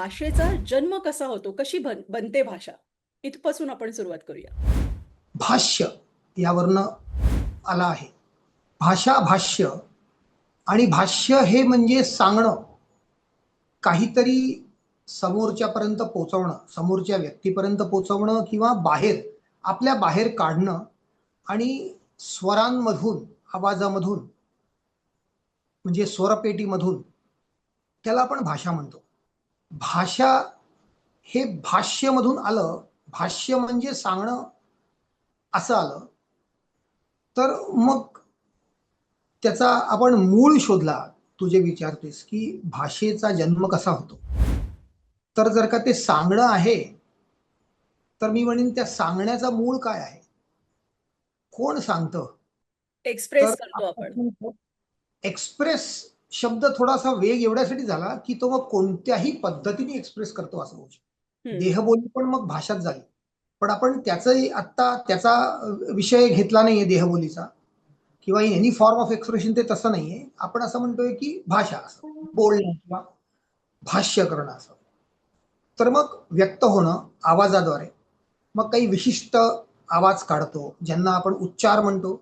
भाषेचा जन्म कसा होतो? कशी बनते भाषा? इथपासून आपण सुरुवात करूया. भाष्य यावरनं आला आहे. भाषा, भाष्य आणि भाष्य हे म्हणजे सांगणं, काहीतरी समोरच्यापर्यंत पोहोचवणं, समोरच्या व्यक्तीपर्यंत पोहोचवणं किंवा बाहेर, आपल्या बाहेर काढणं आणि स्वरांमधून, आवाजामधून म्हणजे स्वरपेटीमधून त्याला आपण भाषा म्हणतो. भाषा हे भाष्यमधून आलं. भाष्य म्हणजे सांगणं असं आलं. तर मग त्याचा आपण मूळ शोधला. तू जे विचारतेस की भाषेचा जन्म कसा होतो, तर जर का ते सांगणं आहे, तर मी म्हणेन त्या सांगण्याचा मूळ काय आहे, कोण सांगतं. तर एक्सप्रेस करतो आपण. एक्सप्रेस शब्द थोडासा वेग एवढ्यासाठी झाला की तो मग कोणत्याही पद्धतीने एक्सप्रेस करतो असं होऊ शकतं. हं. देहबोली पण मग भाषाच झाली. पण आपण त्याचंही आत्ता त्याचा विषय घेतला नाहीये देहबोलीचा, किंवा एनी फॉर्म ऑफ एक्सप्रेशन ते तसं नाहीये. आपण असं म्हणतोय की भाषा, असं बोलणं किंवा भाष्य करणं असं. तर मग व्यक्त होणं आवाजाद्वारे, मग काही विशिष्ट आवाज काढतो ज्यांना आपण उच्चार म्हणतो.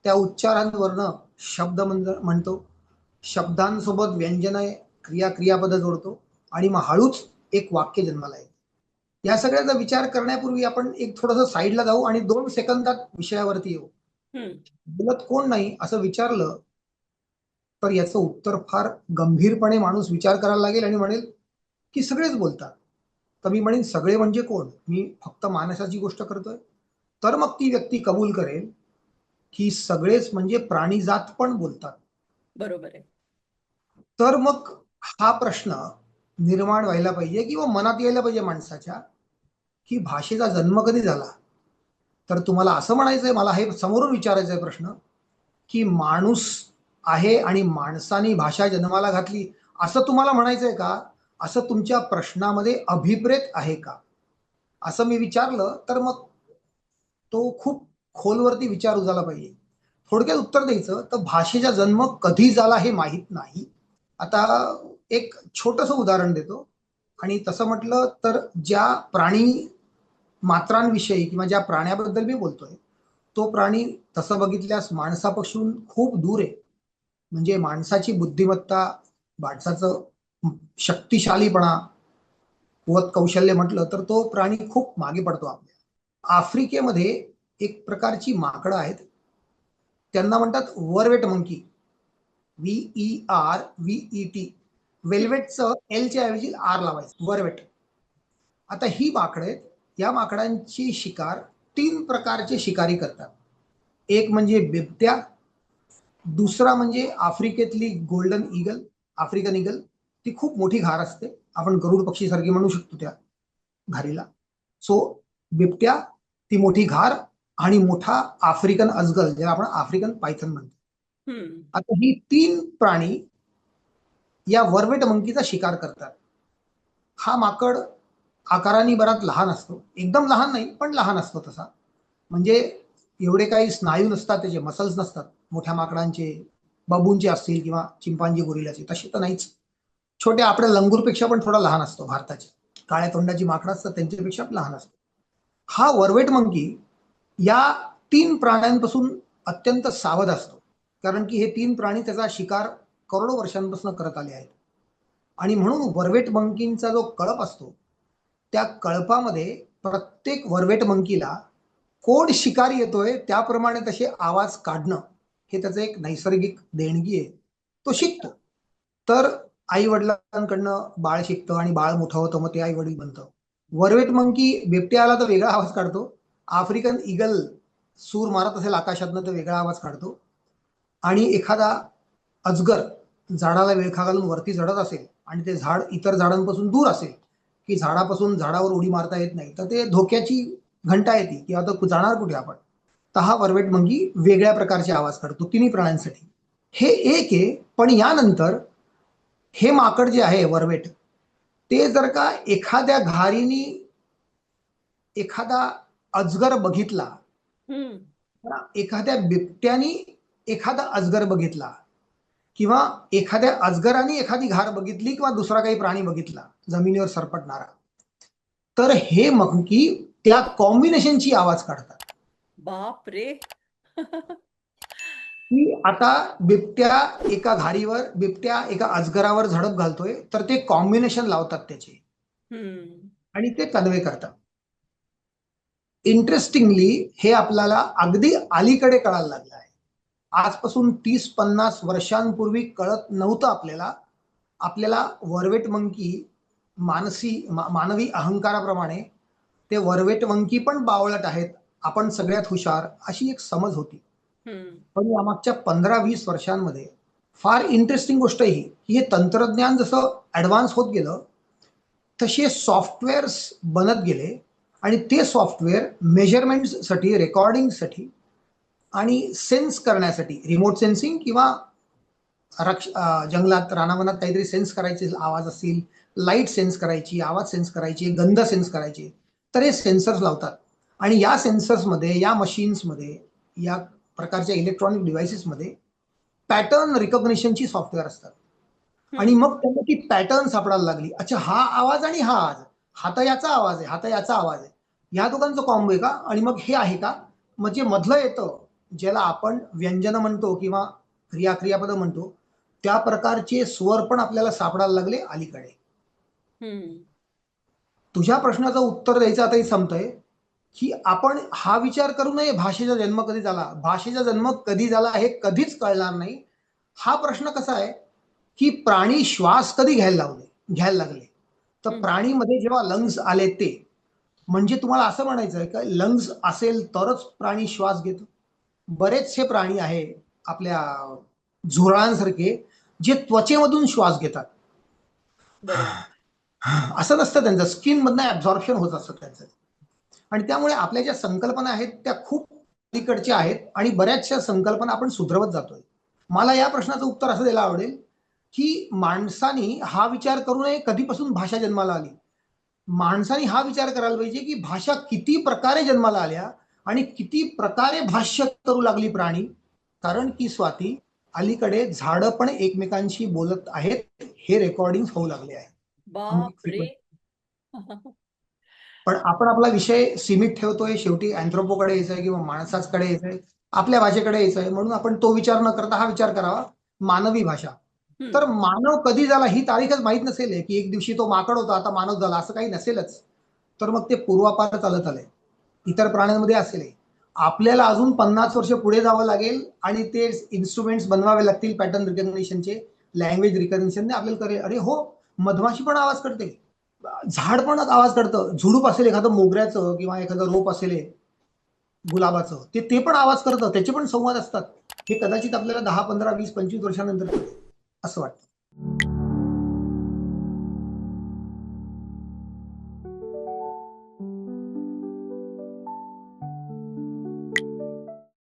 त्या उच्चारांवरनं शब्द म्हणतो. शब्दांसोबत व्यंजन, क्रियापद जोडतो आणि मग हळूच एक वाक्य जन्माला येतं. या सगळ्याचा विचार करण्यापूर्वी आपण एक थोडंसं साईडला जाऊ आणि 2 सेकंदात विषयावरती येऊ. हं. बोलत कोण नाही असं विचारलं तर याचं उत्तर फार गंभीरपणे माणूस विचार करायला लागेल आणि म्हणेल की सगळेच बोलतात. तर मी म्हणेन सगळे म्हणजे कोण? मी फक्त माणसाची गोष्ट करतोय? तर मग ती व्यक्ती कबूल करेल की सगळेच म्हणजे प्राणीजात पण बोलतात. बरोबर आहे. तर मग हा प्रश्न निर्माण व्हायला पाहिजे किंवा मनात यायला पाहिजे माणसाच्या, की भाषेचा जन्म कधी झाला? तर तुम्हाला असं म्हणायचंय, मला हे समोरून विचारायचंय प्रश्न, की माणूस आहे आणि माणसाने भाषा जन्माला घातली असं तुम्हाला म्हणायचंय का? असं तुमच्या प्रश्नामध्ये अभिप्रेत आहे का? असं मी विचारलं तर मग तो खूप खोलवरती विचार उजाला पाहिजे. थोडक्यात उत्तर द्यायचं तर भाषेचा जन्म कधी झाला हे माहीत नाही. आता एक छोटंसं उदाहरण देतो. आणि तसं म्हटलं तर ज्या प्राणी मात्रांविषयी किंवा ज्या प्राण्याबद्दल मी बोलतोय, तो प्राणी तसं बघितल्यास माणसापासून खूप दूर आहे. म्हणजे माणसाची बुद्धिमत्ता, माणसाचं शक्तिशालीपणा, कुवत कौशल्य म्हटलं तर तो प्राणी खूप मागे पडतो आपल्या. आफ्रिकेमध्ये एक प्रकारची माकडं आहेत. त्यांना म्हणतात वर्वेट मंकी. VERVET. हं. वेल्वेटचं एलच्या ऐवजी आर लावायचं, वर्वेट. आता ही माकडं आहेत. या माकडांची शिकार 3 प्रकारचे शिकारी करतात. एक म्हणजे बिबट्या, दुसरा म्हणजे आफ्रिकेतली गोल्डन ईगल, आफ्रिकन ईगल. ती खूप मोठी घार असते. आपण गरुड पक्षीसारखी म्हणू शकतो त्या घारीला. सो बिबट्या, ती मोठी घार आणि मोठा आफ्रिकन अजगर, ज्याला आपण आफ्रिकन पायथन म्हणतो. हं. आता ही 3 प्राणी या वर्वेट मंकीचा शिकार करतात. हा माकड आकाराने बराच लहान असतो. एकदम लहान नाही, पण लहान असतो तसा. म्हणजे एवढे काही स्नायू नसतात, त्याचे मसल्स नसतात मोठ्या माकडांचे. बाबूंचे असतील किंवा चिंपांजी, गोरिलाचे, तसे तर नाहीच. छोट्या आपल्या लंगूरपेक्षा पण थोडा लहान असतो. भारताचे काळ्या तोंडाची माकडं असतात त्यांच्यापेक्षा लहान असतो. हा वर्वेट मंकी या 3 प्राण्यांपासून अत्यंत सावध असतो. कारण की हे 3 प्राणी त्याचा शिकार करोडो वर्षांपासून करत आले आहेत. आणि म्हणून वर्वेट मंकींचा जो कळप असतो, त्या कळपामध्ये प्रत्येक वर्वेट मंकीला कोण शिकारी येतोय त्याप्रमाणे तसे आवाज काढणं, हे त्याचं एक नैसर्गिक देणगी आहे. तो शिकतो. तर आई वडिलांकडनं बाळ शिकतं आणि बाळ मोठं होतं, मग ते आई वडील बनतं. वर्वेट मंकी बिबट्या आला तर वेगळा आवाज काढतो. आफ्रिकन ईगल सूर मारत असेल आकाशातनं तर वेगळा आवाज काढतो. आणि एखादा अजगर झाडाला विळखा घालून वरती चढत असेल आणि ते झाड इतर झाडांपासून दूर असेल, की झाडापासून झाडावर उडी मारता येत नाही, तर ते धोक्याची घंटा येते की आता जाणार कुठे आपण. तर हा वर्वेट मंकी वेगळ्या प्रकारचे आवाज काढतो 3 प्राण्यांसाठी. हे एक आहे. पण यानंतर हे माकड जे आहे वर्वेट, ते जर का एखाद्या घारीनी एखादा अजगर बघितला, हं. एखाद्या बिबट्यानी एखादा अजगर बघितला, किंवा एखाद्या अजगराने एखादी घार बघितली किंवा दुसरा काही प्राणी बघितला जमिनीवर सरपटणारा, तर हे मंकी त्या कॉम्बिनेशनची आवाज काढतात. बाप रे. की आता बिबट्या बिबट्या एका अजगरावर झडप घालतोय, तर ते कॉम्बिनेशन लावतात त्याचे हम्म. आणि ते कन्वे करतात. इंटरेस्टिंगली हे आपल्याला अगदी अलीकडे कळायला लागलं आहे. आजपासून 30-50 वर्षांपूर्वी कळत नव्हतं आपल्याला. आपल्याला वर्वेट मंकी मानवी अहंकाराप्रमाणे ते वर्वेट मंकी पण बावळट आहेत, आपण सगळ्यात हुशार, अशी एक समज होती. हम्म. पण या मागच्या 15-20 वर्षांमध्ये फार इंटरेस्टिंग गोष्ट ही की हे तंत्रज्ञान जसं ऍडव्हान्स होत गेलं, तसे सॉफ्टवेअर्स बनत गेले आणि ते सॉफ्टवेअर मेजरमेंटसाठी, रेकॉर्डिंगसाठी आणि सेन्स करण्यासाठी, रिमोट सेन्सिंग किंवा जंगलात रानावनात काहीतरी सेन्स करायचे, आवाज असतील, लाईट सेन्स करायची, आवाज सेन्स करायची, गंध सेन्स करायचे, तर हे सेन्सर्स लावतात. आणि या सेन्सर्समध्ये, या मशीन्समध्ये, या प्रकारच्या इलेक्ट्रॉनिक डिव्हाइसेसमध्ये पॅटर्न रिकॉग्निशनची सॉफ्टवेअर असतात. आणि हम्म. मग त्यांना ती पॅटर्न सापडायला लागली. अच्छा, हा आवाज आणि हा आवाज, हा तर याचा आवाज आहे, हा तर याचा आवाज आहे, ह्या दोघांचा कॉम्बो आहे का, आणि मग हे आहे का, म्हणजे मधलं येतं ज्याला आपण व्यंजन म्हणतो किंवा क्रियापद म्हणतो, त्या प्रकारचे स्वर पण आपल्याला सापडायला लागले अलीकडे. हम्म. तुझ्या प्रश्नाचं उत्तर द्यायचं आता संपतंय की आपण हा विचार करू नये भाषेचा जन्म कधी झाला. भाषेचा जन्म कधी झाला हे कधीच कळणार नाही. हा प्रश्न कसा आहे की प्राणी श्वास कधी घ्यायला लागले. तर हम्म. प्राणीमध्ये जेव्हा लंग्स आले, ते म्हणजे तुम्हाला असं म्हणायचं आहे का लंग्स असेल तरच प्राणी श्वास घेतो. बरेचसे प्राणी आहे आपल्या झुरळांसारखे जे त्वचेमधून श्वास घेतात. बरोबर. असं नसतं, त्यांचं स्किन मधनं ऍब्झॉर्प्शन होत असतं त्यांचं. आणि त्यामुळे आपल्या ज्या संकल्पना आहेत त्या खूप अलीकडच्या आहेत आणि बऱ्याचशा संकल्पना आपण सुधरवत जातोय. मला या प्रश्नाचं उत्तर असं द्यायला आवडेल की माणसानी हा विचार करू नये कधीपासून भाषा जन्माला आली. माणसाने हा विचार करायला पाहिजे की भाषा किती प्रकारे जन्माला आल्या आणि किती प्रकारे भाष्य करू लागली प्राणी. कारण की स्वाती, अलीकडे झाडं पण एकमेकांशी बोलत आहेत, हे रेकॉर्डिंग होऊ लागले आहे. बाप रे. पण आपण आपला विषय सीमित ठेवतोय, शेवटी अँथ्रोपोकडे यायचंय किंवा माणसाकडे यायचंय, आपल्या भाषेकडे यायचंय, म्हणून आपण तो विचार न करता हा विचार करावा, मानवी भाषा. तर हम्म. मानव कधी झाला ही तारीखच माहित नसेल की एक दिवशी तो माकड होता आता मानव झाला, असं काही नसेलच. तर मग ते पूर्वापार चालत आलंय, इतर प्राण्यांमध्ये असेल. आपल्याला अजून 50 वर्ष पुढे जावं लागेल आणि ते इन्स्ट्रुमेंट्स बनवावे लागतील पॅटर्न रिकग्निशनचे, लँग्वेज रिकग्निशनने आपल्याला करेल. अरे हो, मधमाशी पण आवाज करते, झाड पण आवाज करतं, झुडूप असेल एखादं मोगऱ्याचं किंवा एखादं रोप असेल गुलाबाचं, ते पण आवाज करतं, त्याचे पण संवाद असतात. हे कदाचित आपल्याला 10, 15, 20, 25 वर्षानंतर कळेल असं वाटतं.